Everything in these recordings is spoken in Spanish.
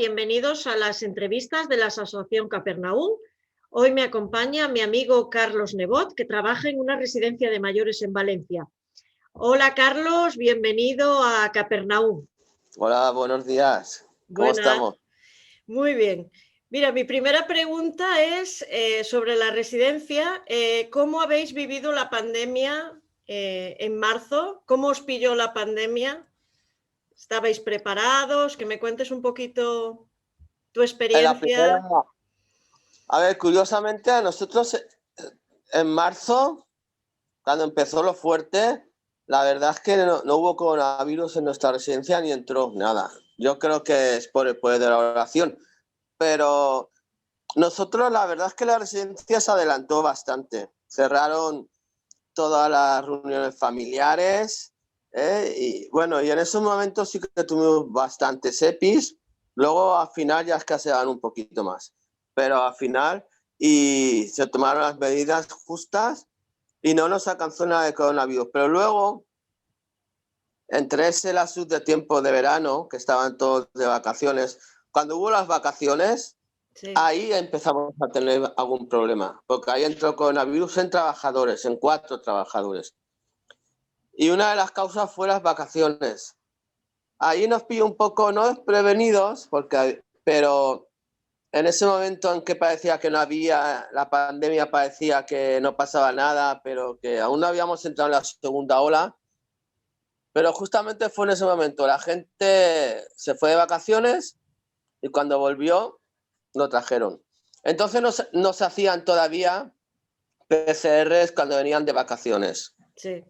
bienvenidos a las entrevistas de la Asociación Capernaum. Hoy me acompaña mi amigo Carlos Nebot, que trabaja en una residencia de mayores en Valencia. Hola Carlos, bienvenido a Capernaum. Hola, buenos días. ¿Cómo estamos? Muy bien. Mira, mi primera pregunta es sobre la residencia. ¿Cómo habéis vivido la pandemia en marzo? ¿Cómo os pilló la pandemia? ¿Estabais preparados? Que me cuentes un poquito tu experiencia. A ver, curiosamente a nosotros en marzo, cuando empezó lo fuerte, la verdad es que no hubo coronavirus en nuestra residencia ni entró nada. Yo creo que es por el poder de la oración. Pero nosotros la verdad es que la residencia se adelantó bastante. Cerraron todas las reuniones familiares, y bueno, y en esos momentos sí que tuvimos bastantes EPIs. Luego al final ya escaseaban un poquito más, pero al final y se tomaron las medidas justas y no nos alcanzó nada de coronavirus. Pero luego, entre ese lapsus de tiempo de verano, que estaban todos de vacaciones, cuando hubo las vacaciones, Sí. ahí empezamos a tener algún problema, porque ahí entró coronavirus en trabajadores, en 4 trabajadores. Y una de las causas fue las vacaciones. Ahí nos pilló un poco no desprevenidos, pero en ese momento en que parecía que no había, la pandemia parecía que no pasaba nada, pero que aún no habíamos entrado en la segunda ola. Pero justamente fue en ese momento, la gente se fue de vacaciones y cuando volvió lo trajeron. Entonces no se hacían todavía PCRs cuando venían de vacaciones. Sí.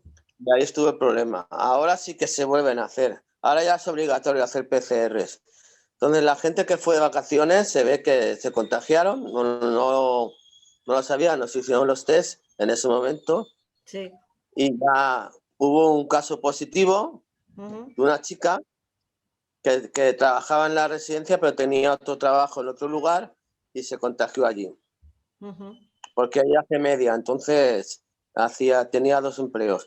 Y ahí estuvo el problema. Ahora sí que se vuelven a hacer. Ahora ya es obligatorio hacer PCRs. Entonces la gente que fue de vacaciones se ve que se contagiaron, no lo sabían, nos hicieron los test en ese momento. Sí. Y ya hubo un caso positivo de una chica que trabajaba en la residencia pero tenía otro trabajo en otro lugar y se contagió allí. Porque ella hace media, entonces tenía 2 empleos.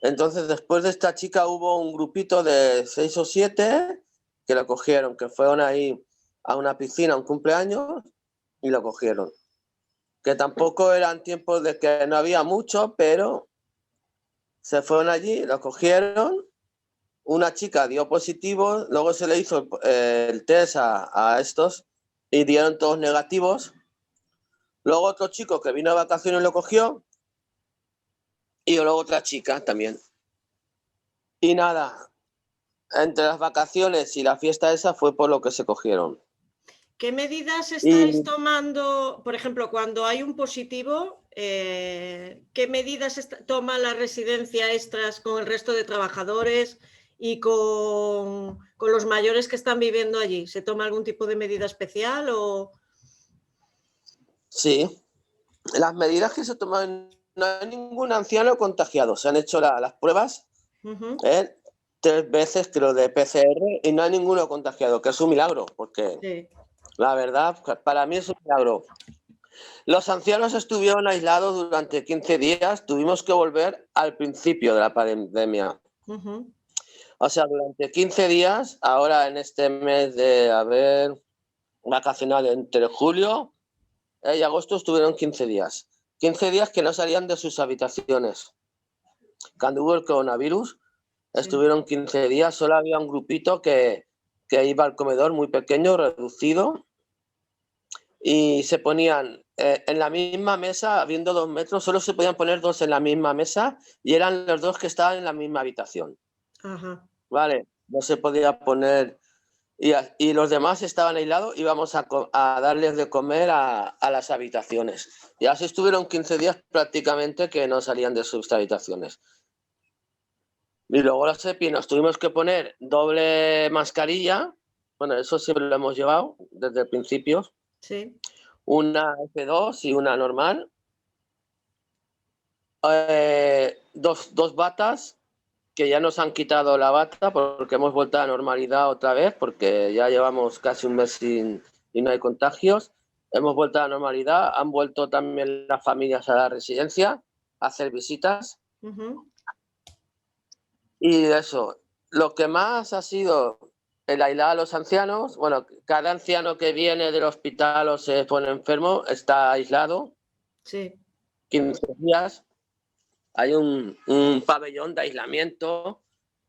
Entonces, después de esta chica hubo un grupito de 6 o 7 que lo cogieron, que fueron ahí a una piscina, a un cumpleaños, y lo cogieron. Que tampoco eran tiempos de que no había mucho, pero se fueron allí, lo cogieron. Una chica dio positivo, luego se le hizo el test a estos y dieron todos negativos. Luego otro chico que vino de vacaciones lo cogió y luego otra chica también. Y nada, entre las vacaciones y la fiesta esa fue por lo que se cogieron. ¿Qué medidas estáis tomando, por ejemplo, cuando hay un positivo? ¿Qué medidas toma la residencia extras con el resto de trabajadores y con los mayores que están viviendo allí? ¿Se toma algún tipo de medida especial o...? Sí, las medidas que se toman, no hay ningún anciano contagiado. Se han hecho las pruebas 3 veces, creo, de PCR y no hay ninguno contagiado, que es un milagro, porque Sí. la verdad, para mí es un milagro. Los ancianos estuvieron aislados durante 15 días, tuvimos que volver al principio de la pandemia. O sea, durante 15 días, ahora en este mes de vacacional entre julio y agosto estuvieron 15 días. 15 días que no salían de sus habitaciones. Cuando hubo el coronavirus, estuvieron 15 días, solo había un grupito que iba al comedor muy pequeño, reducido, y se ponían en la misma mesa, habiendo 2 metros, solo se podían poner 2 en la misma mesa y eran los 2 que estaban en la misma habitación. Ajá. Vale, no se podía poner... Y los demás estaban aislados y íbamos a darles de comer a las habitaciones. Y así estuvieron 15 días prácticamente que no salían de sus habitaciones. Y luego los EPI nos tuvimos que poner doble mascarilla. Bueno, eso siempre lo hemos llevado desde el principio. Sí. Una F2 y una normal. 2 batas, que ya nos han quitado la bata porque hemos vuelto a la normalidad otra vez, porque ya llevamos casi un mes y no hay contagios. Hemos vuelto a la normalidad, han vuelto también las familias a la residencia a hacer visitas. Y eso, lo que más ha sido el aislar a los ancianos. Bueno, cada anciano que viene del hospital o se pone enfermo está aislado. Sí. 15 días. Hay un pabellón de aislamiento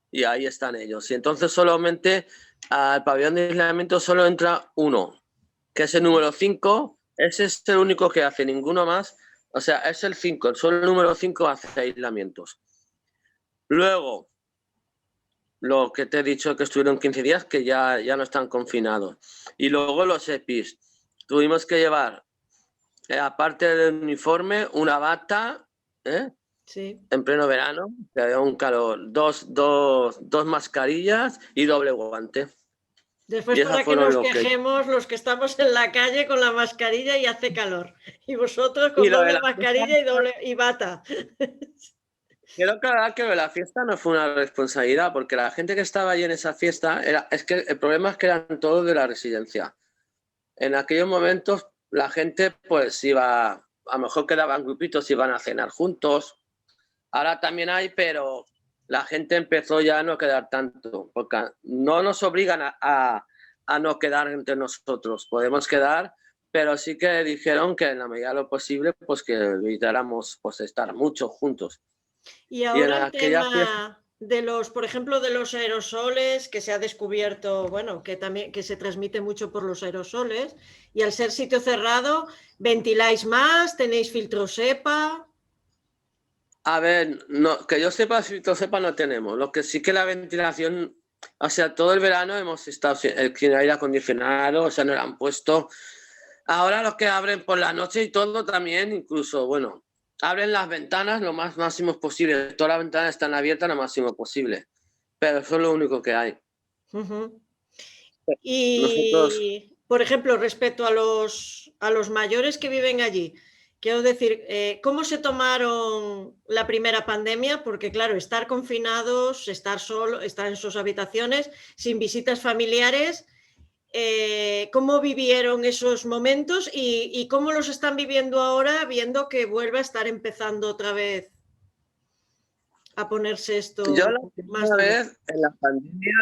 y ahí están ellos. Y entonces solamente al pabellón de aislamiento solo entra uno, que es el número 5. Ese es el único que hace, ninguno más. O sea, es el 5, solo el número 5 hace aislamientos. Luego, lo que te he dicho que estuvieron 15 días, que ya no están confinados. Y luego los EPIs. Tuvimos que llevar, aparte del uniforme, una bata, Sí. en pleno verano, que había un calor, dos mascarillas y doble guante. Después, Y para que nos quejemos los que estamos en la calle con la mascarilla y hace calor. Y vosotros con doble mascarilla y bata. Quiero aclarar que la fiesta no fue una responsabilidad, porque la gente que estaba allí en esa fiesta, es que el problema es que eran todos de la residencia. En aquellos momentos la gente pues iba, a lo mejor quedaban grupitos, iban a cenar juntos. Ahora también hay, pero la gente empezó ya a no quedar tanto, porque no nos obligan a no quedar entre nosotros. Podemos quedar, pero sí que dijeron que en la medida de lo posible, pues que evitáramos pues estar muchos juntos. Y ahora el tema de los, por ejemplo, de los aerosoles, que se ha descubierto, bueno, que también que se transmite mucho por los aerosoles, y al ser sitio cerrado, ¿ventiláis más? ¿Tenéis filtros EPA? A ver, no, que yo sepa, filtro sepa no tenemos. Lo que sí que la ventilación, o sea, todo el verano hemos estado el aire acondicionado, o sea, no lo han puesto. Ahora los que abren por la noche y todo también, incluso, bueno, abren las ventanas lo más máximo posible. Todas las ventanas están abiertas lo máximo posible. Pero eso es lo único que hay. Nosotros, Y, por ejemplo, respecto a los mayores que viven allí, quiero decir, ¿cómo se tomaron la primera pandemia? Porque, claro, estar confinados, estar solo, estar en sus habitaciones, sin visitas familiares, ¿cómo vivieron esos momentos y cómo los están viviendo ahora, viendo que vuelve a estar empezando otra vez a ponerse esto yo la más primera duro? vez en la pandemia,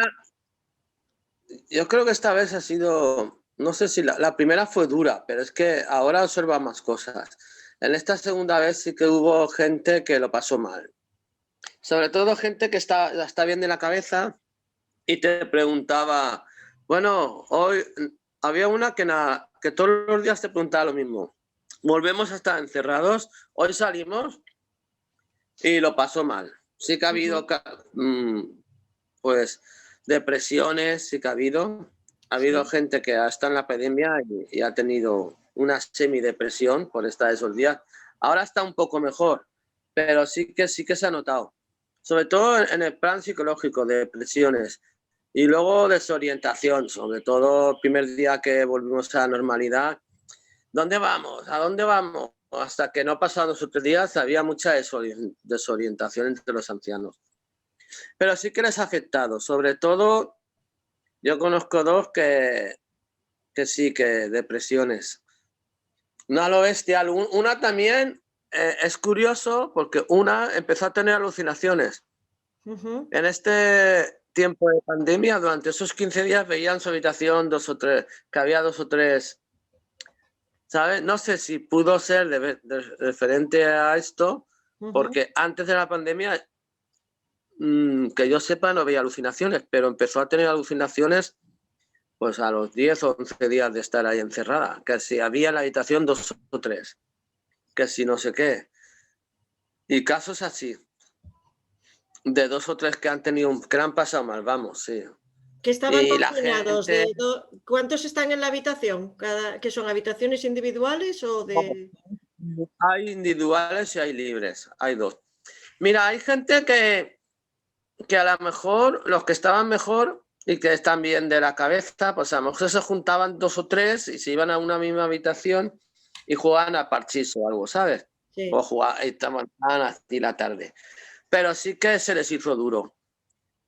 yo creo que esta vez ha sido, no sé si la primera fue dura, pero es que ahora observa más cosas. En esta segunda vez sí que hubo gente que lo pasó mal. Sobre todo gente que está bien de la cabeza y te preguntaba, bueno, hoy había una que todos los días te preguntaba lo mismo. Volvemos a estar encerrados, hoy salimos y lo pasó mal. Sí que ha habido pues depresiones, sí que ha habido. Ha habido gente que está en la pandemia y ha tenido una semidepresión por estar esos días. Ahora está un poco mejor, pero sí que se ha notado. Sobre todo en el plan psicológico, de depresiones. Y luego desorientación, sobre todo el primer día que volvimos a la normalidad. ¿Dónde vamos? ¿A dónde vamos? Hasta que no pasaron 2 o 3 días había mucha desorientación entre los ancianos. Pero sí que les ha afectado. Sobre todo, yo conozco 2 que sí, que depresiones. No a lo bestial. Una también es curioso porque una empezó a tener alucinaciones. En este tiempo de pandemia, durante esos 15 días veía en su habitación 2 o 3, que había 2 o 3, ¿sabes? No sé si pudo ser referente a esto, porque antes de la pandemia, que yo sepa, no veía alucinaciones, pero empezó a tener alucinaciones pues a los 10 o 11 días de estar ahí encerrada, que si había en la habitación 2 o 3, que si no sé qué. Y casos así, de 2 o 3 que que han pasado mal, vamos, sí. Que estaban Y la confinados. gente... ¿Cuántos están en la habitación? ¿Que son habitaciones individuales o de...? Hay individuales y hay libres, hay 2. Mira, hay gente que a lo mejor, los que estaban mejor y que están bien de la cabeza, pues a lo mejor se juntaban 2 o 3 y se iban a una misma habitación y jugaban a parchís o algo, ¿sabes? Sí. O jugaban, estaban así la tarde. Pero sí que se les hizo duro.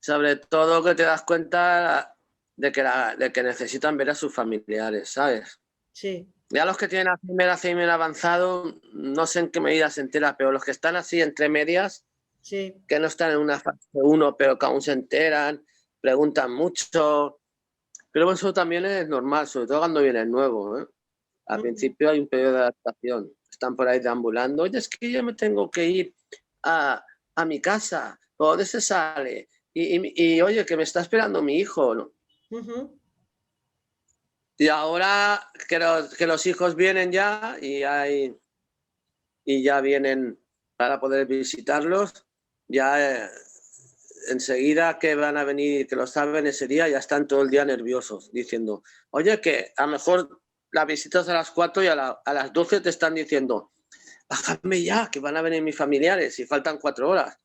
Sobre todo que te das cuenta de que necesitan ver a sus familiares, ¿sabes? Sí. Ya los que tienen Alzheimer avanzado, no sé en qué medida se entera, pero los que están así entre medias, Sí. que no están en una fase 1, pero que aún se enteran, preguntan mucho, Pero eso también es normal, sobre todo cuando viene el nuevo, ¿eh? Al principio hay un periodo de adaptación. Están por ahí deambulando. Oye, es que yo me tengo que ir a mi casa. ¿Por dónde se sale? Y oye, que me está esperando mi hijo, ¿no? Y ahora que los hijos vienen ya y ya vienen para poder visitarlos, ya enseguida que van a venir, que lo saben ese día, ya están todo el día nerviosos, diciendo, oye, que a lo mejor la visitas a las 4 y a las 12 te están diciendo, bájame ya, que van a venir mis familiares y faltan 4 horas.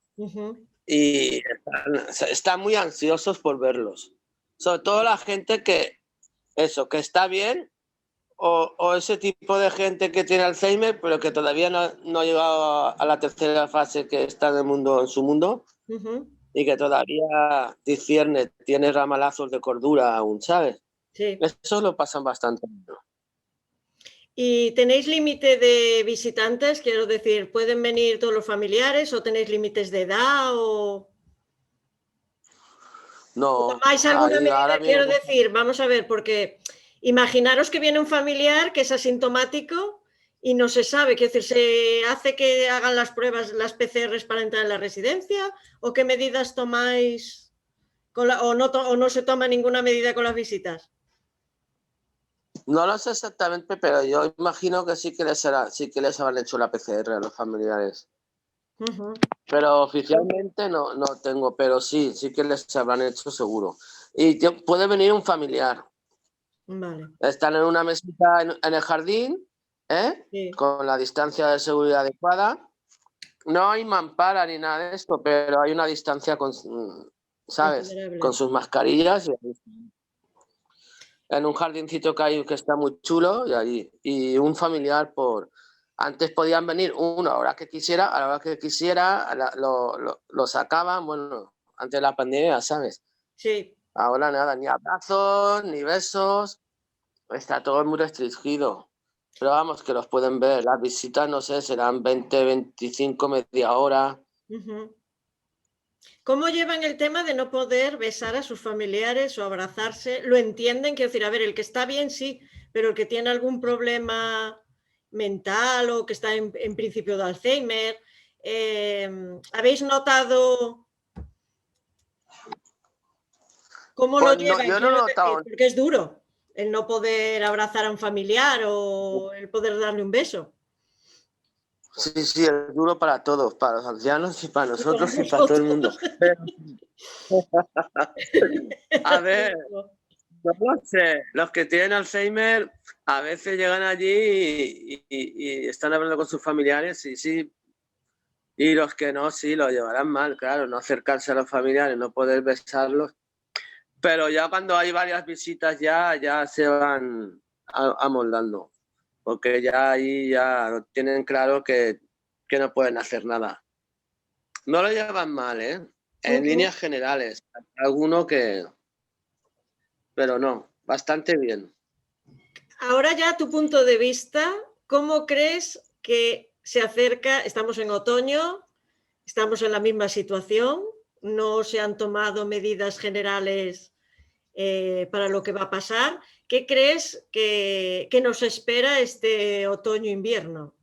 Y están muy ansiosos por verlos. Sobre todo la gente que está bien, o ese tipo de gente que tiene Alzheimer, pero que todavía no ha llegado a la tercera fase, que está en su mundo, y que todavía discierne, tiene ramalazos de cordura aún, ¿sabes? Sí. Eso lo pasan bastante. ¿Y tenéis límite de visitantes? Quiero decir, ¿pueden venir todos los familiares o tenéis límites de edad o...? No, ¿Tomáis alguna medida? ahora Quiero decir, vamos a ver, porque imaginaros que viene un familiar que es asintomático y no se sabe, quiero decir, ¿se hace que hagan las pruebas, las PCRs para entrar en la residencia? ¿O qué medidas tomáis o no se toma ninguna medida con las visitas? No lo sé exactamente, pero yo imagino que sí que les habrán hecho la PCR a los familiares. Pero oficialmente no tengo, pero sí que les habrán hecho seguro. Y puede venir un familiar. Vale. Están en una mesita en el jardín, Sí. con la distancia de seguridad adecuada. No hay mampara ni nada de esto, pero hay una distancia ¿sabes? Con sus mascarillas. En un jardincito que hay que está muy chulo y un familiar Antes podían venir uno a la hora que quisiera, a la hora que quisiera, lo sacaban, bueno, antes de la pandemia, ¿sabes? Sí. Ahora nada, ni abrazos, ni besos, está todo muy restringido. Pero vamos, que los pueden ver. Las visitas, no sé, serán 20, 25, media hora. ¿Cómo llevan el tema de no poder besar a sus familiares o abrazarse? ¿Lo entienden? Quiero decir, a ver, el que está bien sí, pero el que tiene algún problema mental o que está en principio de Alzheimer, ¿habéis notado cómo lo Pues llevan? yo no lo he notado. Porque es duro el no poder abrazar a un familiar o el poder darle un beso. Sí, es duro para todos, para los ancianos y para Y para nosotros y para todo el mundo. nosotros. A ver, no lo sé. Los que tienen Alzheimer a veces llegan allí y están hablando con sus familiares y sí. Y los que no, sí, lo llevarán mal, claro, no acercarse a los familiares, no poder besarlos. Pero ya cuando hay varias visitas ya se van amoldando, porque ya ahí ya tienen claro que no pueden hacer nada. No lo llevan mal, ¿eh? En líneas generales. Alguno que... Pero no, bastante bien. Ahora ya tu punto de vista, ¿cómo crees que se acerca? Estamos en otoño, estamos en la misma situación, no se han tomado medidas generales para lo que va a pasar. ¿Qué crees que nos espera este otoño-invierno?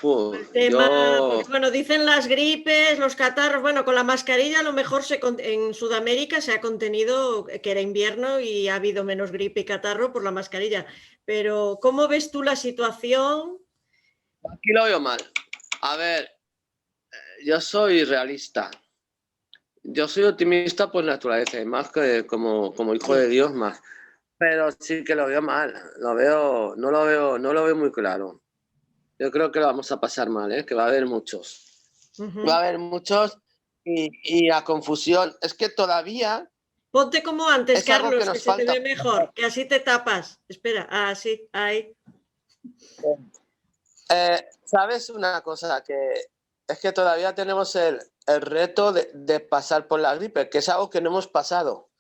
El tema, porque, bueno, dicen las gripes, los catarros, bueno, con la mascarilla a lo mejor en Sudamérica se ha contenido que era invierno y ha habido menos gripe y catarro por la mascarilla. Pero, ¿cómo ves tú la situación? Aquí lo veo mal. A ver, yo soy realista. Yo soy optimista por naturaleza, y más que como hijo de Dios más. Pero sí que lo veo mal. No lo veo muy claro. Yo creo que lo vamos a pasar mal, ¿eh? Que va a haber muchos. Va a haber muchos y la confusión. Es que todavía Ponte como antes, es algo que Carlos, que nos se te falta. ve mejor, que así te tapas. Espera, así, ahí. ¿Sabes una cosa? Que es que todavía tenemos el reto de pasar por la gripe, que es algo que no hemos pasado.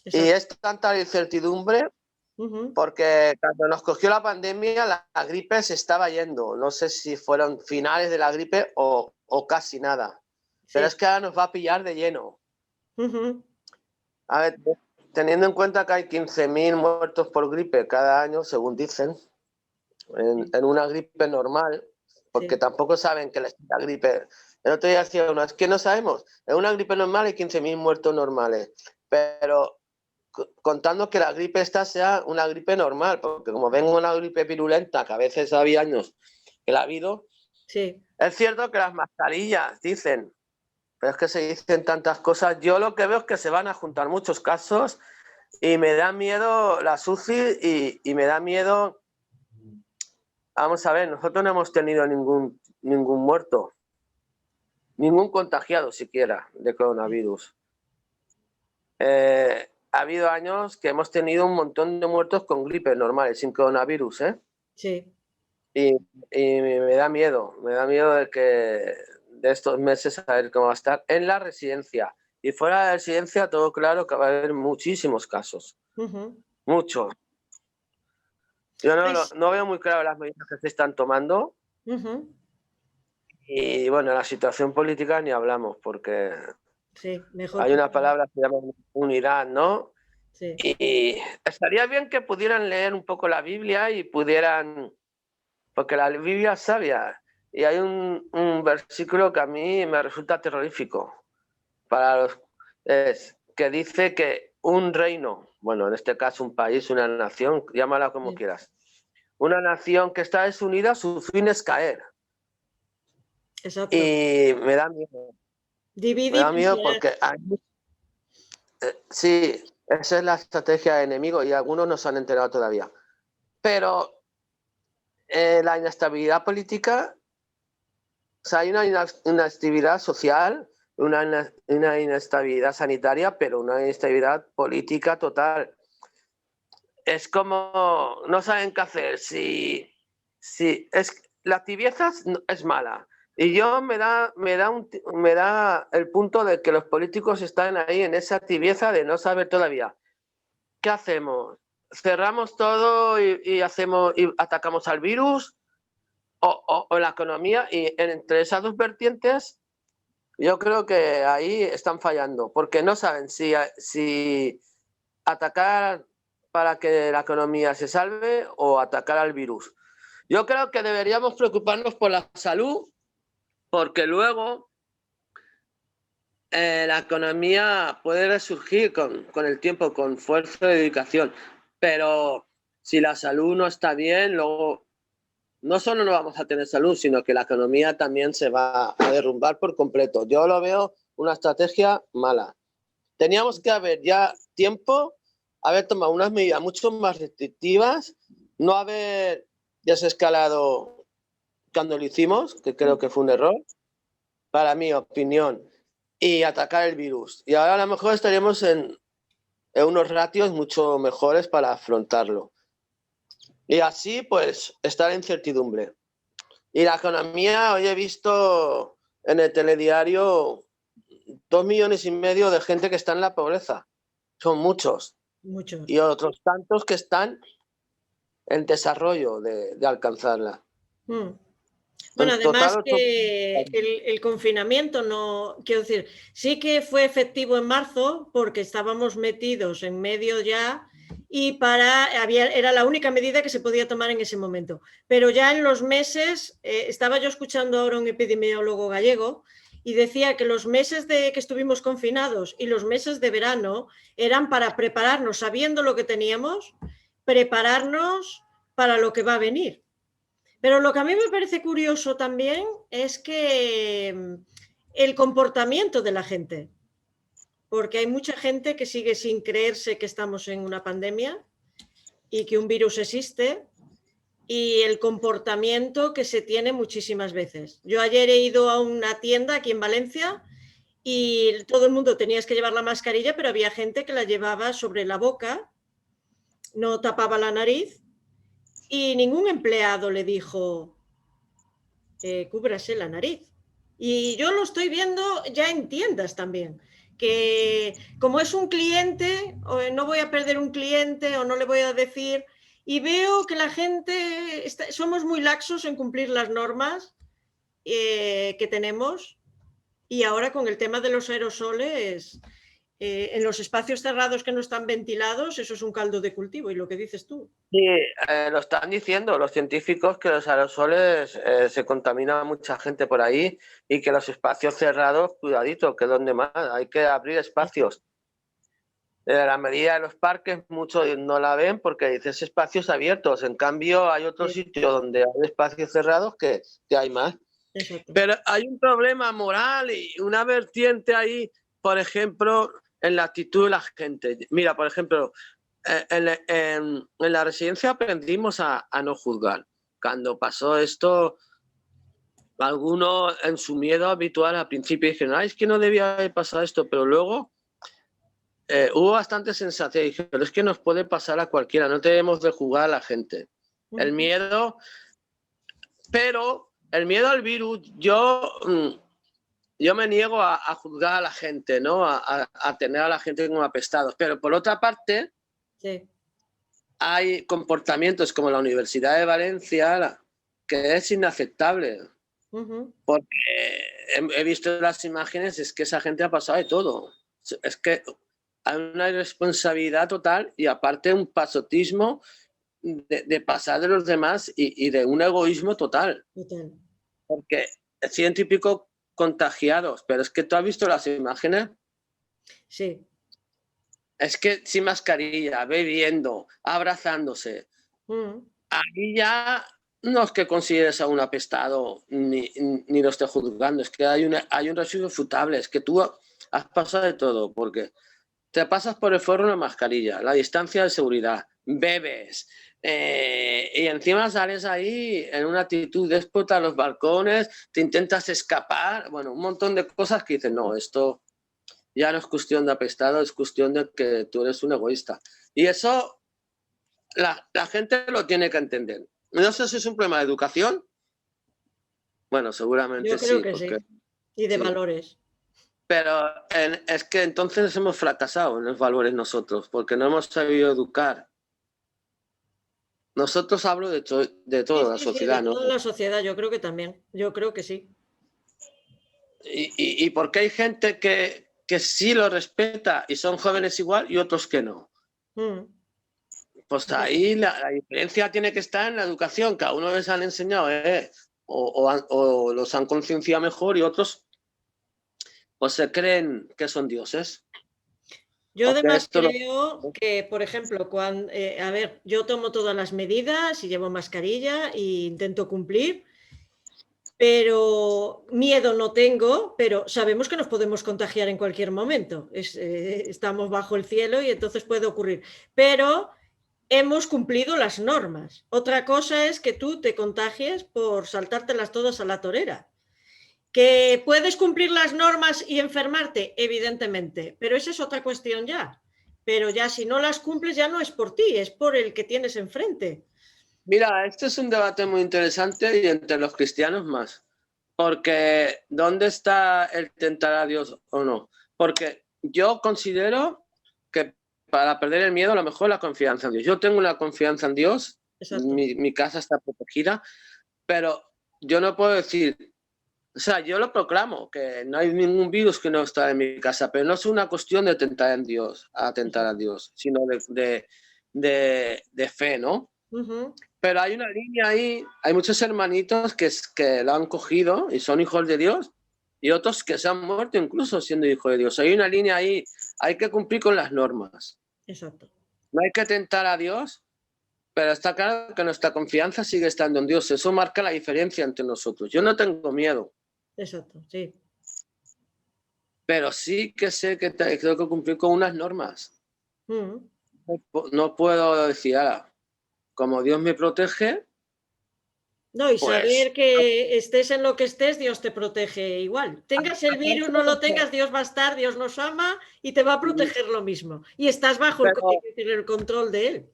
Exacto. Y es tanta la incertidumbre porque cuando nos cogió la pandemia, la gripe se estaba yendo. No sé si fueron finales de la gripe o casi nada. Pero es que ahora nos va a pillar de lleno. A ver, teniendo en cuenta que hay 15.000 muertos por gripe cada año, según dicen, en una gripe normal, porque tampoco saben que la gripe... El otro día decía uno, es que no sabemos, en una gripe normal hay 15.000 muertos normales, pero contando que la gripe esta sea una gripe normal, porque como vengo una gripe virulenta, que a veces había años que la ha habido, es cierto que las mascarillas dicen, pero es que se dicen tantas cosas. Yo lo que veo es que se van a juntar muchos casos y me da miedo la UCI y me da miedo... Vamos a ver, nosotros no hemos tenido ningún muerto, ningún contagiado siquiera de coronavirus. Ha habido años que hemos tenido un montón de muertos con gripes normales, sin coronavirus, ¿eh? Sí. Y me da miedo de estos meses a ver cómo va a estar en la residencia. Y fuera de la residencia, todo claro que va a haber muchísimos casos. Muchos. Yo no veo muy claro las medidas que se están tomando. Y bueno, la situación política ni hablamos, porque hay una palabra que se llama unidad, ¿no? Sí. Y estaría bien que pudieran leer un poco la Biblia y pudieran... Porque la Biblia es sabia. Y hay un versículo que a mí me resulta terrorífico. Que dice que un reino, bueno, en este caso un país, una nación, llámala como quieras, una nación que está desunida, su fin es caer. Exacto. Y me da miedo. Me da miedo porque sí, esa es la estrategia de enemigo y algunos no se han enterado todavía. Pero la inestabilidad política, o sea, hay una inestabilidad social, una inestabilidad sanitaria, pero una inestabilidad política total. Es como no saben qué hacer. La tibieza es mala. Y yo me da el punto de que los políticos están ahí en esa tibieza de no saber todavía. ¿Qué hacemos? ¿Cerramos todo y atacamos al virus o la economía? Y entre esas dos vertientes, yo creo que ahí están fallando, porque no saben si atacar para que la economía se salve o atacar al virus. Yo creo que deberíamos preocuparnos por la salud, porque luego la economía puede resurgir con el tiempo, con fuerza y dedicación. Pero si la salud no está bien, luego no solo no vamos a tener salud, sino que la economía también se va a derrumbar por completo. Yo lo veo una estrategia mala. Teníamos que haber ya haber tomado unas medidas mucho más restrictivas, no haber desescalado cuando lo hicimos, que creo que fue un error, para mi opinión, y atacar el virus. Y ahora a lo mejor estaríamos en unos ratios mucho mejores para afrontarlo. Y así, pues, está la incertidumbre. Y la economía, hoy he visto en el telediario 2,5 millones de gente que está en la pobreza. Son muchos. Y otros tantos que están en desarrollo de alcanzarla. Bueno, además que el confinamiento quiero decir, sí que fue efectivo en marzo porque estábamos metidos en medio ya y era la única medida que se podía tomar en ese momento. Pero ya en los meses, estaba yo escuchando ahora un epidemiólogo gallego y decía que los meses que estuvimos confinados y los meses de verano eran para prepararnos, sabiendo lo que teníamos, prepararnos para lo que va a venir. Pero lo que a mí me parece curioso también es que el comportamiento de la gente, porque hay mucha gente que sigue sin creerse que estamos en una pandemia y que un virus existe, y el comportamiento que se tiene muchísimas veces. Yo ayer he ido a una tienda aquí en Valencia y todo el mundo tenías que llevar la mascarilla, pero había gente que la llevaba sobre la boca, no tapaba la nariz. Y ningún empleado le dijo, cúbrase la nariz. Y yo lo estoy viendo ya en tiendas también, que como es un cliente, no voy a perder un cliente o no le voy a decir, y veo que la gente, somos muy laxos en cumplir las normas que tenemos, y ahora con el tema de los aerosoles en los espacios cerrados que no están ventilados, eso es un caldo de cultivo, y lo que dices tú. Sí, lo están diciendo los científicos, que los aerosoles se contamina mucha gente por ahí, y que los espacios cerrados, cuidadito, que es donde más hay que abrir espacios. La medida de los parques muchos no la ven porque dices espacios abiertos, en cambio hay otros sitios donde hay espacios cerrados que hay más. Exacto. Pero hay un problema moral y una vertiente ahí, por ejemplo, en la actitud de la gente. Mira, por ejemplo, en la residencia aprendimos a no juzgar. Cuando pasó esto, algunos en su miedo habitual al principio dijeron, es que no debía haber pasado esto, pero luego hubo bastante sensatez. Dije, pero es que nos puede pasar a cualquiera, no tenemos de juzgar a la gente. El miedo, pero el miedo al virus, yo me niego a juzgar a la gente, ¿no? A tener a la gente como apestados. Pero por otra parte, hay comportamientos como la Universidad de Valencia que es inaceptable. Porque he visto las imágenes, es que esa gente ha pasado de todo. Es que hay una irresponsabilidad total y aparte un pasotismo de pasar de los demás y de un egoísmo total. Porque 100 y pico contagiados, pero es que tú has visto las imágenes. Sí. Es que sin mascarilla, bebiendo, abrazándose. Ahí ya no es que consideres a un apestado ni lo esté juzgando, es que hay un residuo infutable, es que tú has pasado de todo, porque te pasas por el forro una mascarilla, la distancia de seguridad, bebes, y encima sales ahí en una actitud déspota a los balcones, te intentas escapar, bueno, un montón de cosas que dices, no, esto ya no es cuestión de apestado, es cuestión de que tú eres un egoísta. Y eso la gente lo tiene que entender. No sé si es un problema de educación. Bueno, seguramente yo creo sí. que sí. Y de valores. Pero es que entonces hemos fracasado en los valores nosotros, porque no hemos sabido educar. Nosotros hablo de toda la sociedad, de ¿no? toda la sociedad, yo creo que también. Yo creo que sí. Y porque hay gente que sí lo respeta y son jóvenes igual y otros que no. Pues ahí la diferencia tiene que estar en la educación, que a unos les han enseñado o los han concienciado mejor y otros pues se creen que son dioses. Yo además creo que, por ejemplo, cuando, a ver, yo tomo todas las medidas y llevo mascarilla e intento cumplir, pero miedo no tengo, pero sabemos que nos podemos contagiar en cualquier momento. Estamos bajo el cielo y entonces puede ocurrir. Pero hemos cumplido las normas. Otra cosa es que tú te contagies por saltártelas todas a la torera. ¿Que puedes cumplir las normas y enfermarte? Evidentemente, pero esa es otra cuestión ya. Pero ya si no las cumples ya no es por ti, es por el que tienes enfrente. Mira, este es un debate muy interesante y entre los cristianos más. Porque ¿dónde está el tentar a Dios o no? Porque yo considero que para perder el miedo, a lo mejor la confianza en Dios. Yo tengo una confianza en Dios, mi casa está protegida, pero yo no puedo decir, o sea, yo lo proclamo, que no hay ningún virus que no está en mi casa, pero no es una cuestión de tentar en Dios, a Dios, sino de fe, ¿no? Pero hay una línea ahí, hay muchos hermanitos que lo han cogido y son hijos de Dios y otros que se han muerto incluso siendo hijos de Dios. Hay una línea ahí, hay que cumplir con las normas. Exacto. No hay que tentar a Dios, pero está claro que nuestra confianza sigue estando en Dios. Eso marca la diferencia entre nosotros. Yo no tengo miedo. Exacto, sí. Pero sí que sé que tengo que cumplir con unas normas. No puedo decir, como Dios me protege. No, y saber que estés en lo que estés, Dios te protege igual. Tengas el virus, no lo tengas, Dios va a estar, Dios nos ama y te va a proteger lo mismo. Y estás bajo el control de Él.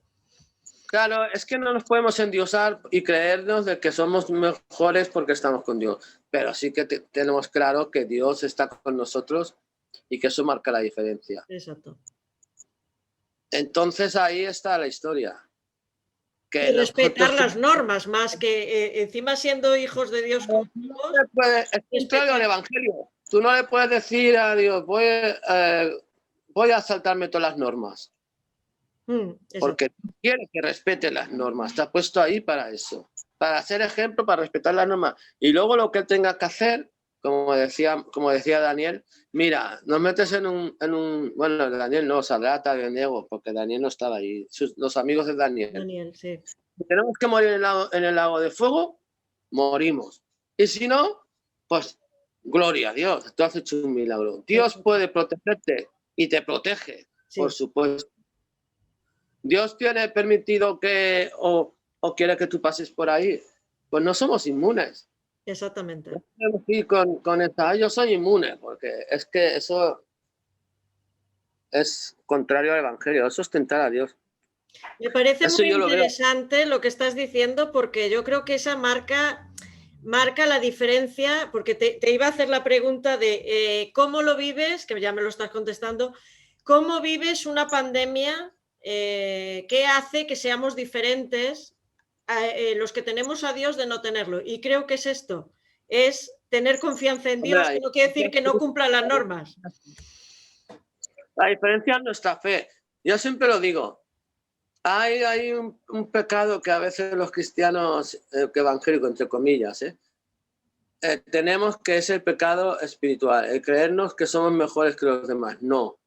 Claro, es que no nos podemos endiosar y creernos de que somos mejores porque estamos con Dios. Pero sí que tenemos claro que Dios está con nosotros y que eso marca la diferencia. Exacto. Entonces ahí está la historia. Que y respetar las normas, más que encima siendo hijos de Dios. No es contrario al Evangelio. Tú no le puedes decir a Dios, voy a saltarme todas las normas. Eso. Porque quiere que respete las normas. Está puesto ahí para eso. Para ser ejemplo, para respetar las normas. Y luego lo que él tenga que hacer, como decía Daniel, mira, nos metes en un bueno, Daniel no, saldrá también Diego, porque Daniel no estaba ahí. Los amigos de Daniel. Daniel, sí. Si tenemos que morir en el lago de fuego, morimos. Y si no, pues gloria a Dios, tú has hecho un milagro. Dios puede protegerte y te protege, sí, por supuesto. Dios tiene permitido que o quiere que tú pases por ahí. Pues no somos inmunes. Exactamente. No podemos ir con esta, yo soy inmune, porque es que eso es contrario al Evangelio, eso es tentar a Dios. Me parece muy interesante lo que estás diciendo, porque yo creo que esa marca la diferencia, porque te iba a hacer la pregunta de cómo lo vives, que ya me lo estás contestando, cómo vives una pandemia, qué hace que seamos diferentes los que tenemos a Dios de no tenerlo. Y creo que es esto, es tener confianza en Dios, que no quiere decir que no cumpla las normas. La diferencia es nuestra fe. Yo siempre lo digo. Hay un pecado que a veces los cristianos evangélicos, entre comillas, tenemos, que es el pecado espiritual, el creernos que somos mejores que los demás. No.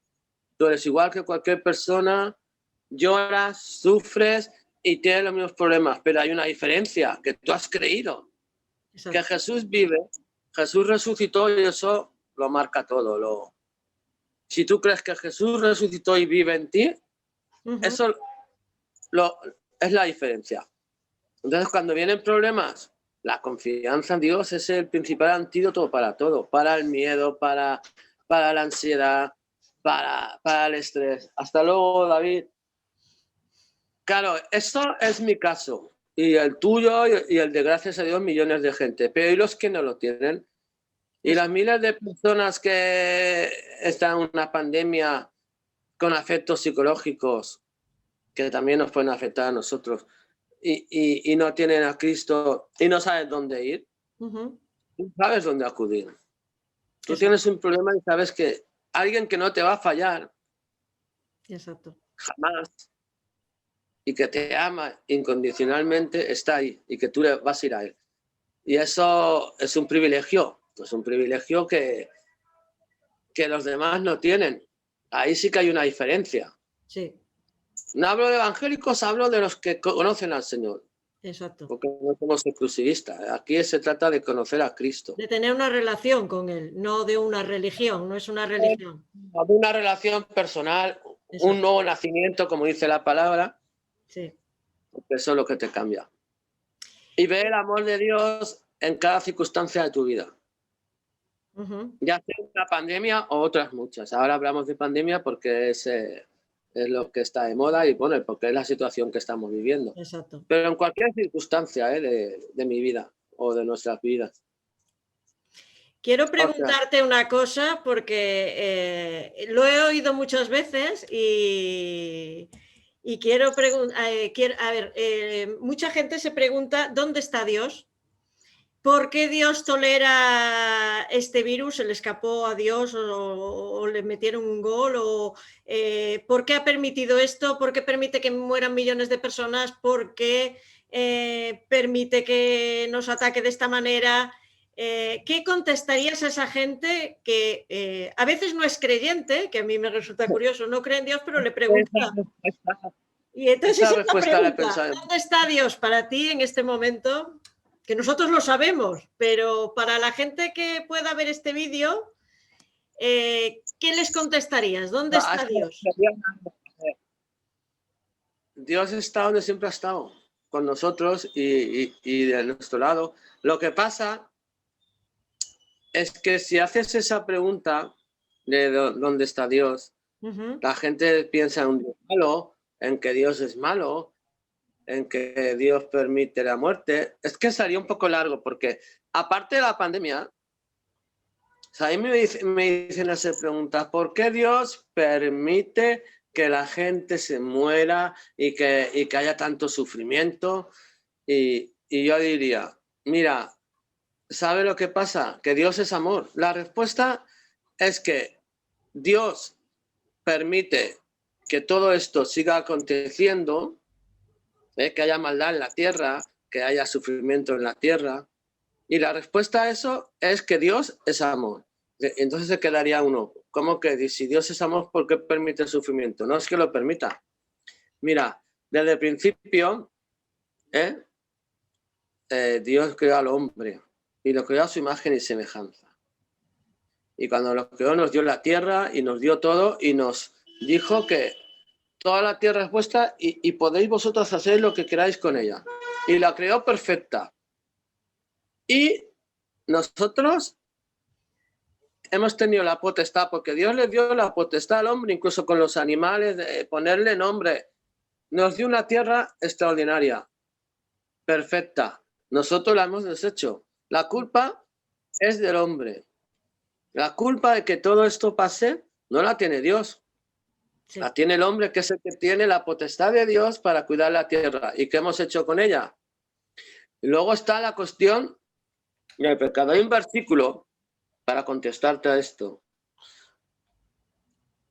Tú eres igual que cualquier persona, lloras, sufres y tienes los mismos problemas, pero hay una diferencia, que tú has creído. Exacto. Que Jesús vive, Jesús resucitó y eso lo marca todo. Si tú crees que Jesús resucitó y vive en ti, eso es la diferencia. Entonces, cuando vienen problemas, la confianza en Dios es el principal antídoto para todo, para el miedo, para la ansiedad, para el estrés. Hasta luego, David. Claro, esto es mi caso, y el tuyo y el de, gracias a Dios, millones de gente, pero ¿y los que no lo tienen? Y las miles de personas que están en una pandemia con efectos psicológicos que también nos pueden afectar a nosotros y no tienen a Cristo y no sabes dónde ir, no sabes dónde acudir. Tú tienes un problema y sabes que alguien que no te va a fallar jamás y que te ama incondicionalmente está ahí y que tú le vas a ir a él. Y eso es un privilegio que los demás no tienen. Ahí sí que hay una diferencia. Sí. No hablo de evangélicos, hablo de los que conocen al Señor. Exacto. Porque no somos exclusivistas. Aquí se trata de conocer a Cristo. De tener una relación con Él, no de una religión, no es una religión. De una relación personal, exacto, un nuevo nacimiento, como dice la palabra. Sí. Porque eso es lo que te cambia. Y ver el amor de Dios en cada circunstancia de tu vida. Ya sea una pandemia o otras muchas. Ahora hablamos de pandemia porque es lo que está de moda y bueno, porque es la situación que estamos viviendo. Exacto. Pero en cualquier circunstancia de mi vida o de nuestras vidas. Quiero preguntarte una cosa porque lo he oído muchas veces y quiero preguntar, mucha gente se pregunta ¿dónde está Dios? ¿Por qué Dios tolera este virus? ¿Se le escapó a Dios o le metieron un gol? ¿Por qué ha permitido esto? ¿Por qué permite que mueran millones de personas? ¿Por qué permite que nos ataque de esta manera? ¿Qué contestarías a esa gente que a veces no es creyente, que a mí me resulta curioso, no cree en Dios, pero le pregunta? Y entonces esa pregunta, ¿dónde está Dios para ti en este momento? Que nosotros lo sabemos, pero para la gente que pueda ver este vídeo, ¿qué les contestarías? ¿Dónde está Dios? Dios está donde siempre ha estado, con nosotros y de nuestro lado. Lo que pasa es que si haces esa pregunta de dónde está Dios, la gente piensa en un Dios malo, en que Dios es malo, en que Dios permite la muerte. Es que sería un poco largo porque aparte de la pandemia, o sea, a mí me dicen hacer preguntas, ¿por qué Dios permite que la gente se muera y que haya tanto sufrimiento? Y yo diría, mira, ¿sabe lo que pasa? Que Dios es amor. La respuesta es que Dios permite que todo esto siga aconteciendo, que haya maldad en la tierra, que haya sufrimiento en la tierra. Y la respuesta a eso es que Dios es amor. Entonces se quedaría uno, ¿cómo que si Dios es amor, por qué permite el sufrimiento? No es que lo permita. Mira, desde el principio, Dios creó al hombre y lo creó a su imagen y semejanza. Y cuando lo creó nos dio la tierra y nos dio todo y nos dijo que toda la tierra es vuestra y podéis vosotros hacer lo que queráis con ella. Y la creó perfecta. Y nosotros hemos tenido la potestad, porque Dios le dio la potestad al hombre, incluso con los animales, de ponerle nombre. Nos dio una tierra extraordinaria, perfecta. Nosotros la hemos deshecho. La culpa es del hombre. La culpa de que todo esto pase no la tiene Dios. Sí. La tiene el hombre, que es el que tiene la potestad de Dios para cuidar la tierra. ¿Y qué hemos hecho con ella? Y luego está la cuestión del pecado. Hay un versículo para contestarte a esto.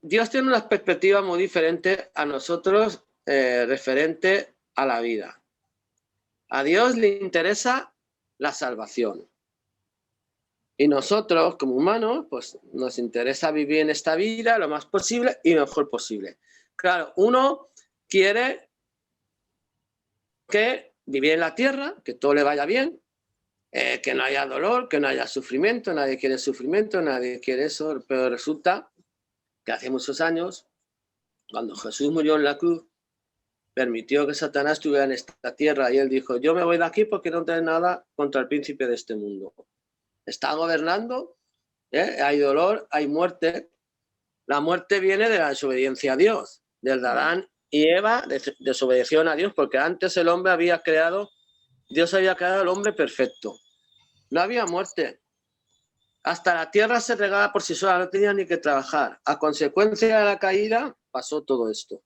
Dios tiene una perspectiva muy diferente a nosotros referente a la vida. A Dios le interesa la salvación. Y nosotros, como humanos, pues nos interesa vivir en esta vida lo más posible y lo mejor posible. Claro, uno quiere que vivir en la tierra, que todo le vaya bien, que no haya dolor, que no haya sufrimiento, nadie quiere sufrimiento, nadie quiere eso, pero resulta que hace muchos años, cuando Jesús murió en la cruz, permitió que Satanás estuviera en esta tierra y él dijo, yo me voy de aquí porque no tengo nada contra el príncipe de este mundo. Está gobernando, hay dolor, hay muerte. La muerte viene de la desobediencia a Dios, del Adán y Eva desobedecieron a Dios, porque antes el hombre había creado, Dios había creado al hombre perfecto. No había muerte. Hasta la tierra se regaba por sí sola, no tenía ni que trabajar. A consecuencia de la caída pasó todo esto.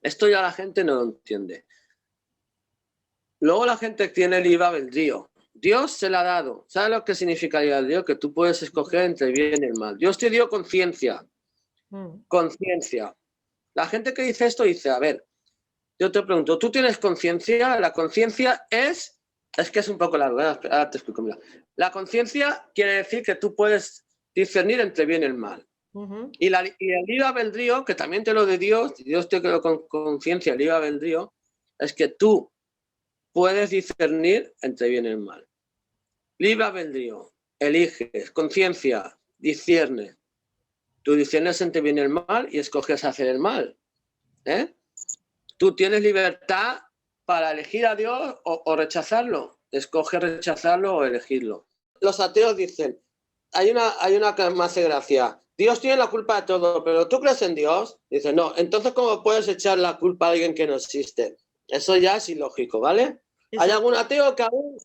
Esto ya la gente no lo entiende. Luego la gente tiene el libre albedrío. Dios se la ha dado. ¿Sabes lo que significa el libre albedrío? Que tú puedes escoger entre el bien y el mal. Dios te dio conciencia. Conciencia. La gente que dice esto dice, a ver, yo te pregunto, ¿tú tienes conciencia? La conciencia es que es un poco largo, ahora te explico. Mira. La conciencia quiere decir que tú puedes discernir entre el bien y el mal. Y el libre albedrío, que también te lo de Dios te quedó con conciencia, el libre albedrío, es que tú puedes discernir entre el bien y el mal. Libre albedrío, eliges, conciencia, discierne. Tú discernes entre el bien y el mal y escoges hacer el mal. Tú tienes libertad para elegir a Dios o rechazarlo. Escoge rechazarlo o elegirlo. Los ateos dicen, hay una que me hace gracia. Dios tiene la culpa de todo, pero ¿tú crees en Dios? Dice, no. Entonces, ¿cómo puedes echar la culpa a alguien que no existe? Eso ya es ilógico, ¿vale? Sí. Hay algún ateo que aún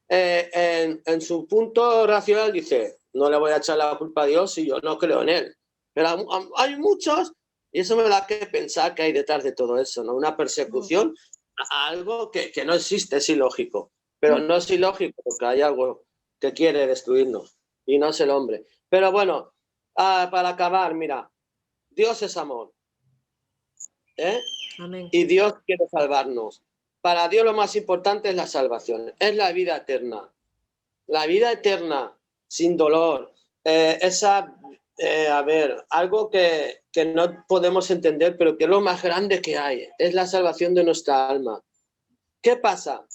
en su punto racional dice, no le voy a echar la culpa a Dios si yo no creo en él. Pero hay muchos, y eso me da que pensar que hay detrás de todo eso, ¿no? Una persecución a algo que no existe, es ilógico. Pero no es ilógico porque hay algo que quiere destruirnos y no es el hombre. Pero bueno, para acabar, mira, Dios es amor. Amén. Y Dios quiere salvarnos. Para Dios lo más importante es la salvación, es la vida eterna. La vida eterna, sin dolor, algo que no podemos entender, pero que es lo más grande que hay, es la salvación de nuestra alma. ¿Qué pasa?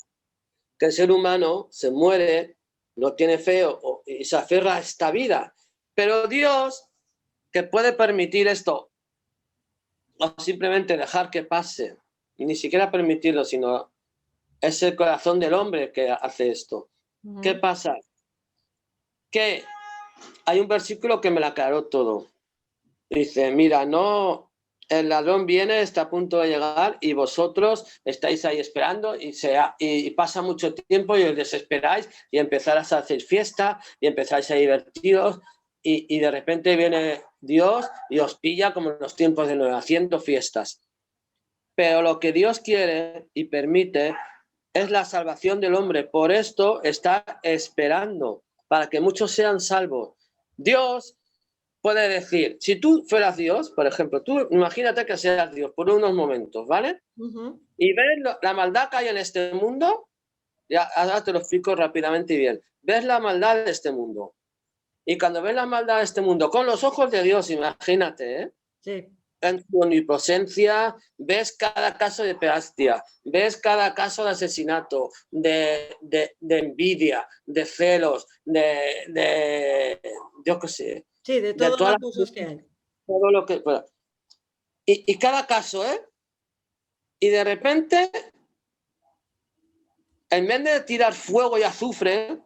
Que el ser humano se muere, no tiene fe y se aferra a esta vida. Pero Dios, que puede permitir esto, o simplemente dejar que pase, y ni siquiera permitirlo, sino es el corazón del hombre que hace esto. ¿Qué pasa? Que hay un versículo que me lo aclaró todo. Dice, mira, no, el ladrón viene, está a punto de llegar y vosotros estáis ahí esperando y pasa mucho tiempo y os desesperáis y empezáis a hacer fiesta y empezáis a divertiros y de repente viene Dios y os pilla como en los tiempos de Noé, haciendo fiestas. Pero lo que Dios quiere y permite es la salvación del hombre. Por esto está esperando, para que muchos sean salvos. Dios puede decir, si tú fueras Dios, por ejemplo, tú imagínate que seas Dios por unos momentos, ¿vale? Y ves la maldad que hay en este mundo, ya ahora te lo explico rápidamente y bien. Ves la maldad de este mundo. Y cuando ves la maldad de este mundo con los ojos de Dios, imagínate, ¿eh? Sí. En su omnipotencia, ves cada caso de pedastia, ves cada caso de asesinato, de envidia, de celos, yo qué sé, Sí, de de todas todas las cosas que hay. todo lo que... Bueno, y cada caso, ¿eh? Y de repente, en vez de tirar fuego y azufre,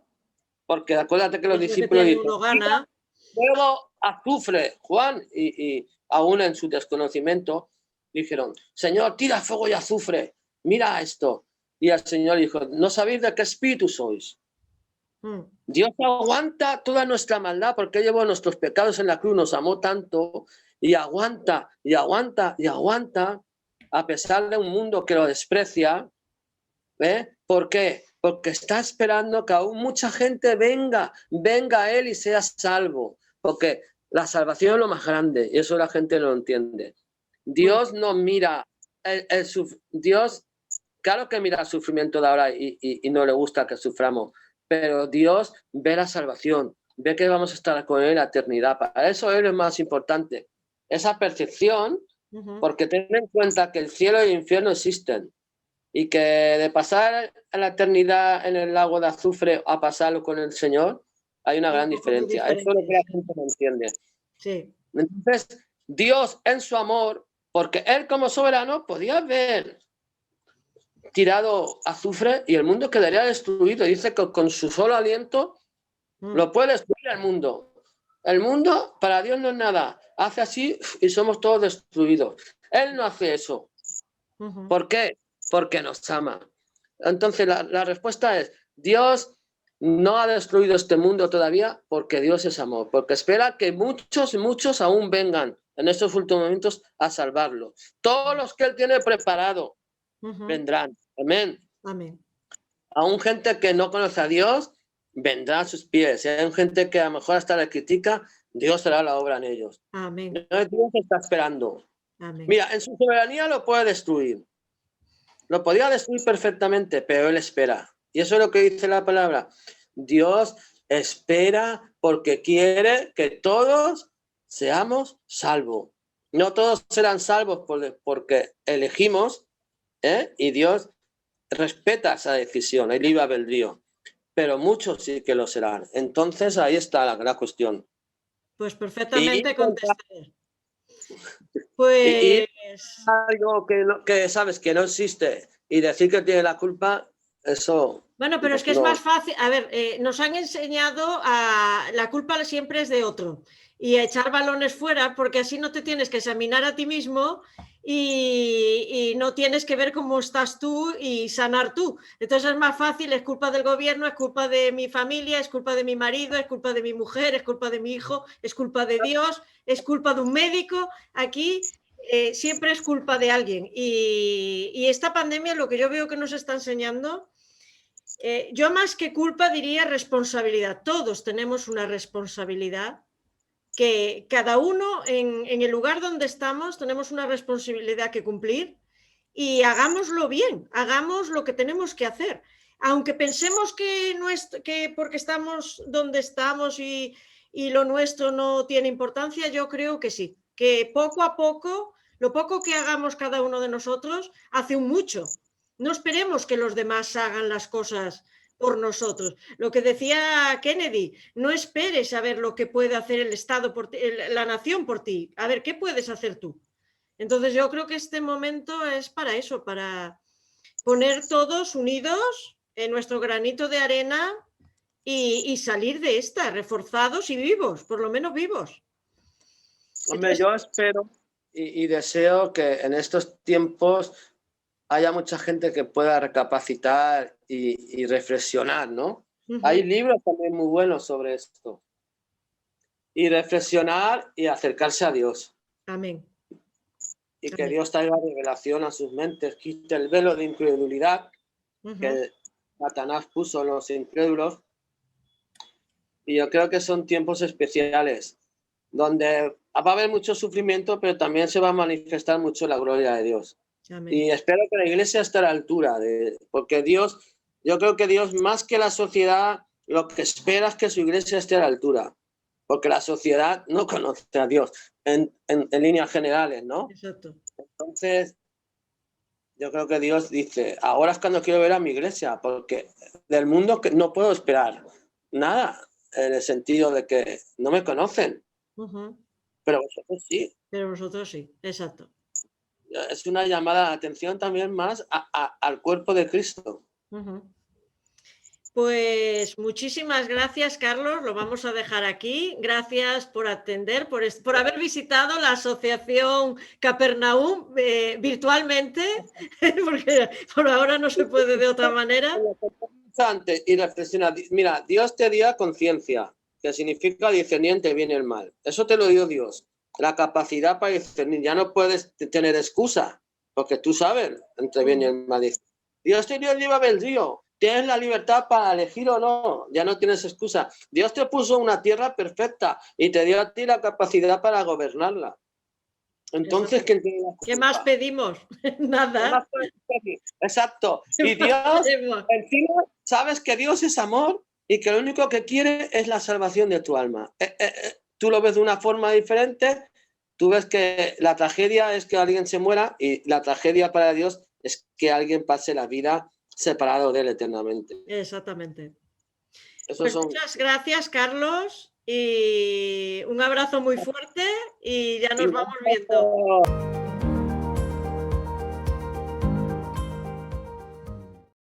porque acuérdate que los Es lo que discípulos tiene dicen, uno gana. fuego, azufre, Juan, y aún en su desconocimiento, dijeron, Señor, tira fuego y azufre, mira esto. Y el Señor dijo, ¿no sabéis de qué espíritu sois? Dios aguanta toda nuestra maldad porque llevó nuestros pecados en la cruz, nos amó tanto y aguanta, y aguanta, y aguanta, a pesar de un mundo que lo desprecia. ¿Eh? ¿Por qué? Porque está esperando que aún mucha gente venga a Él y sea salvo. Porque la salvación es lo más grande y eso la gente no lo entiende. Dios no mira, Dios, claro que mira el sufrimiento de ahora y no le gusta que suframos, pero Dios ve la salvación, ve que vamos a estar con Él la eternidad. Para eso Él es más importante. Esa percepción, porque ten en cuenta que el cielo y el infierno existen. Y que de pasar a la eternidad en el lago de azufre a pasarlo con el Señor, hay una gran diferencia. Eso es lo que la gente no entiende. Sí. Entonces, Dios en su amor, porque Él como soberano podía haber tirado azufre y el mundo quedaría destruido. Dice que con su solo aliento lo puede destruir el mundo. El mundo para Dios no es nada. Hace así y somos todos destruidos. Él no hace eso. ¿Por qué? Porque nos ama. Entonces la respuesta es, Dios no ha destruido este mundo todavía porque Dios es amor, porque espera que muchos aún vengan en estos últimos momentos a salvarlo. Todos los que Él tiene preparado vendrán. Amén. Amén. Aún gente que no conoce a Dios vendrá a sus pies. Y hay gente que a lo mejor hasta le critica, Dios hará la obra en ellos. Amén. Dios está esperando. Amén. Mira, en su soberanía lo puede destruir. Lo podía destruir perfectamente, pero Él espera. Y eso es lo que dice la palabra. Dios espera porque quiere que todos seamos salvos. No todos serán salvos porque elegimos, y Dios respeta esa decisión, el libre albedrío. Pero muchos sí que lo serán. Entonces ahí está la cuestión. Pues perfectamente contesté. Y Pues algo que sabes que no existe y decir que tiene la culpa, eso... bueno, pero es que es más fácil. A ver, nos han enseñado a la culpa siempre es de otro y a echar balones fuera porque así no te tienes que examinar a ti mismo y no tienes que ver cómo estás tú y sanar tú. Entonces es más fácil, es culpa del gobierno, es culpa de mi familia, es culpa de mi marido, es culpa de mi mujer, es culpa de mi hijo, es culpa de Dios, es culpa de un médico. Aquí siempre es culpa de alguien y esta pandemia lo que yo veo que nos está enseñando... yo más que culpa diría responsabilidad. Todos tenemos una responsabilidad que cada uno en el lugar donde estamos tenemos una responsabilidad que cumplir y hagámoslo bien, hagamos lo que tenemos que hacer. Aunque pensemos que porque estamos donde estamos y lo nuestro no tiene importancia, yo creo que sí, que poco a poco, lo poco que hagamos cada uno de nosotros hace un mucho. No esperemos que los demás hagan las cosas por nosotros. Lo que decía Kennedy, no esperes a ver lo que puede hacer el Estado por ti, la nación por ti. A ver, ¿qué puedes hacer tú? Entonces yo creo que este momento es para eso, para poner todos unidos en nuestro granito de arena y salir de esta, reforzados y vivos, por lo menos vivos. Hombre, yo espero y deseo que en estos tiempos haya mucha gente que pueda recapacitar y reflexionar, ¿no? Hay libros también muy buenos sobre esto. Y reflexionar y acercarse a Dios. Amén. Y que Dios traiga revelación a sus mentes, quite el velo de incredulidad que Satanás puso en los incrédulos. Y yo creo que son tiempos especiales. donde va a haber mucho sufrimiento, pero también se va a manifestar mucho la gloria de Dios. Amén. Y espero que la iglesia esté a la altura, porque Dios, yo creo que Dios más que la sociedad, lo que espera es que su iglesia esté a la altura, porque la sociedad no conoce a Dios en líneas generales, ¿no? Exacto. Entonces, yo creo que Dios dice, ahora es cuando quiero ver a mi iglesia, porque del mundo no puedo esperar nada, en el sentido de que no me conocen, pero vosotros sí. Pero vosotros sí, exacto. Es una llamada de atención también más al cuerpo de Cristo. Pues muchísimas gracias, Carlos. Lo vamos a dejar aquí. Gracias por atender, por haber visitado la Asociación Capernaum virtualmente, porque por ahora no se puede de otra manera. Antes y reflexiona, mira, Dios te dio conciencia, que significa discernir entre bien y el mal. Eso te lo dio Dios. La capacidad para discernir. Ya no puedes tener excusa, porque tú sabes entre bien y el mal. Dios te dio el libre albedrío. Tienes la libertad para elegir o no. Ya no tienes excusa. Dios te puso una tierra perfecta y te dio a ti la capacidad para gobernarla. Entonces, ¿qué más pedimos? Nada. Exacto. Y Dios, encima, sabes que Dios es amor y que lo único que quiere es la salvación de tu alma. Tú lo ves de una forma diferente. Tú ves que la tragedia es que alguien se muera y la tragedia para Dios es que alguien pase la vida separado de él eternamente. Exactamente. Pues muchas gracias, Carlos, y un abrazo muy fuerte y ya nos vamos viendo.